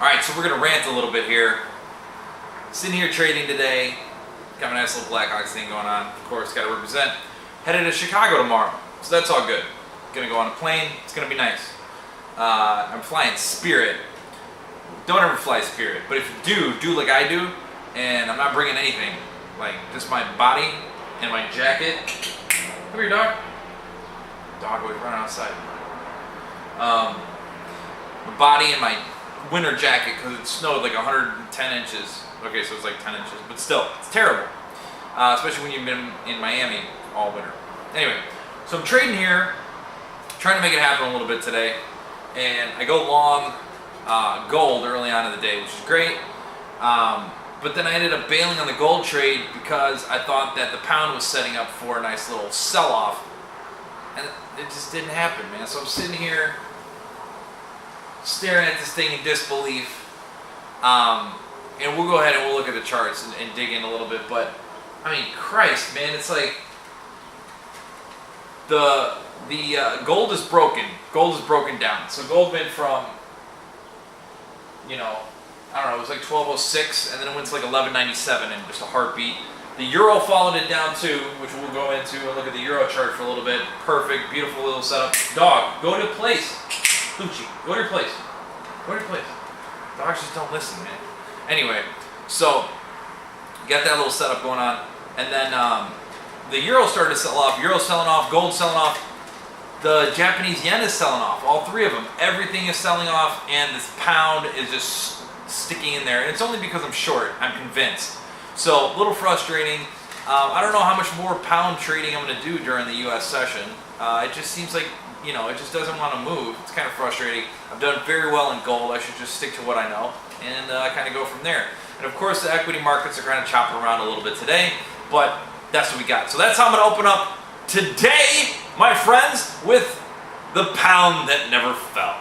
Alright, so we're going to rant a little bit here. Sitting here trading today. Got a nice little Blackhawks thing going on. Of course, got to represent. Headed to Chicago tomorrow. So that's all good. Going to go on a plane. It's going to be nice. I'm flying Spirit. Don't ever fly Spirit. But if you do like I do. And I'm not bringing anything. Like just my body and my jacket. Come here, dog. Dog always running outside. My body and my winter jacket because it snowed like 110 inches. Okay, so it's like 10 inches, but still, it's terrible. Especially when you've been in Miami all winter. Anyway, so I'm trading here, trying to make it happen a little bit today, and I go long gold early on in the day, which is great. But then I ended up bailing on the gold trade because I thought that the pound was setting up for a nice little sell-off, and it just didn't happen, man. So I'm sitting here staring at this thing in disbelief. And we'll go ahead and we'll look at the charts and dig in a little bit. But I mean, Christ, man, it's like the gold is broken. Gold is broken down. So gold went from, I don't know, it was like 1206, and then it went to like 1197 in just a heartbeat. The euro followed it down too, which we'll go into and look at the euro chart for a little bit. Perfect, beautiful little setup. Dog, go to place. Lucci, go to your place. Go to your place. Dogs just don't listen, man. Anyway, so you got that little setup going on, and then the euro started to sell off. Euro's selling off, gold selling off. The Japanese yen is selling off. All three of them. Everything is selling off, and this pound is just sticking in there. And it's only because I'm short. I'm convinced. So a little frustrating. I don't know how much more pound trading I'm going to do during the U.S. session. It just seems like, it just doesn't want to move. It's kind of frustrating. I've done very well in gold. I should just stick to what I know and kind of go from there. And of course, the equity markets are kind of chopping around a little bit today, but that's what we got. So that's how I'm going to open up today, my friends, with the pound that never fell.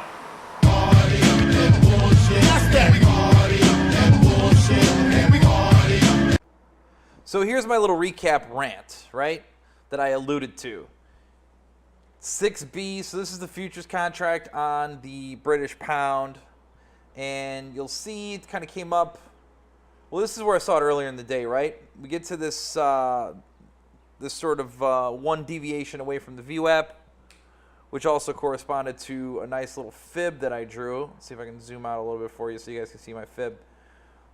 So here's my little recap rant, right, that I alluded to. 6B, so this is the futures contract on the British pound, and you'll see it kind of came up. Well, this is where I saw it earlier in the day, right? We get to this this sort of one deviation away from the VWAP, which also corresponded to a nice little fib that I drew. Let's see if I can zoom out a little bit for you so you guys can see my fib.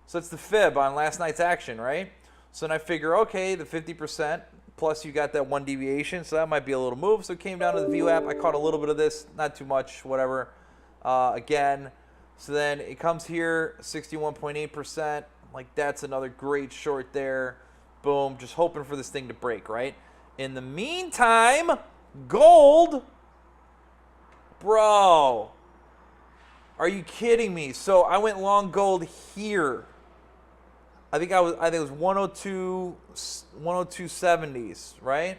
So it's the fib on last night's action, right? So then I figure, okay, the 50%, plus you got that one deviation, so that might be a little move. So it came down to the VWAP. I caught a little bit of this, not too much, whatever. Again, so then it comes here, 61.8%. Like, that's another great short there. Boom, just hoping for this thing to break, right? In the meantime, gold, bro, are you kidding me? So I went long gold here. I think it was 102.70s, right?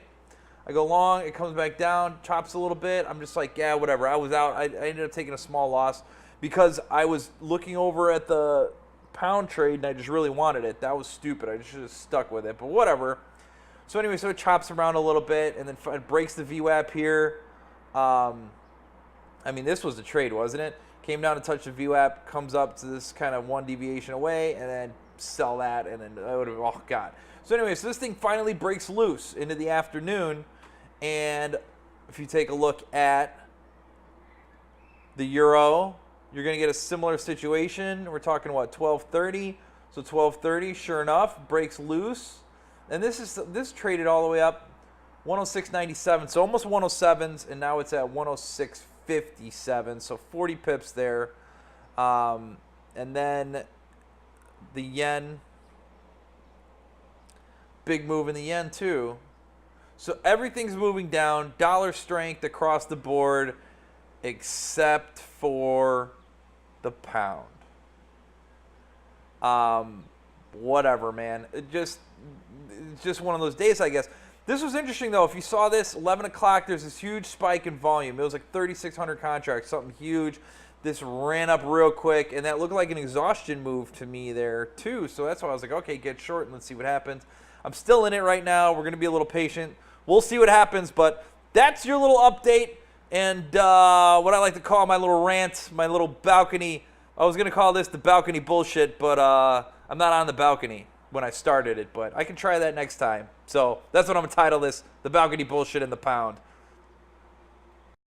I go long, it comes back down, chops a little bit. I'm just like, yeah, whatever. I was out. I ended up taking a small loss because I was looking over at the pound trade and I just really wanted it. That was stupid. I just should have stuck with it, but whatever. So anyway, so it chops around a little bit and then it breaks the VWAP here. I mean, this was the trade, wasn't it? Came down to touch the VWAP, comes up to this kind of one deviation away, and then sell that, and then I would have, oh god. So anyway, so this thing finally breaks loose into the afternoon, and if you take a look at the euro, you're going to get a similar situation. We're talking, what, 12.30? So 12.30, sure enough, breaks loose, and this traded all the way up 106.97, so almost 107s, and now it's at 106.57, so 40 pips there, and then the yen, big move in the yen too. So everything's moving down, dollar strength across the board, except for the pound. Whatever, man. It's just one of those days, I guess. This was interesting, though. If you saw this, 11 o'clock, there's this huge spike in volume. It was like 3,600 contracts, something huge. This ran up real quick, and that looked like an exhaustion move to me there, too. So that's why I was like, okay, get short, and let's see what happens. I'm still in it right now. We're going to be a little patient. We'll see what happens, but that's your little update and what I like to call my little rant, my little balcony I was gonna call this the balcony bullshit, but I'm not on the balcony when I started it. But I can try that next time. So that's what I'm gonna title this: the balcony bullshit in the pound.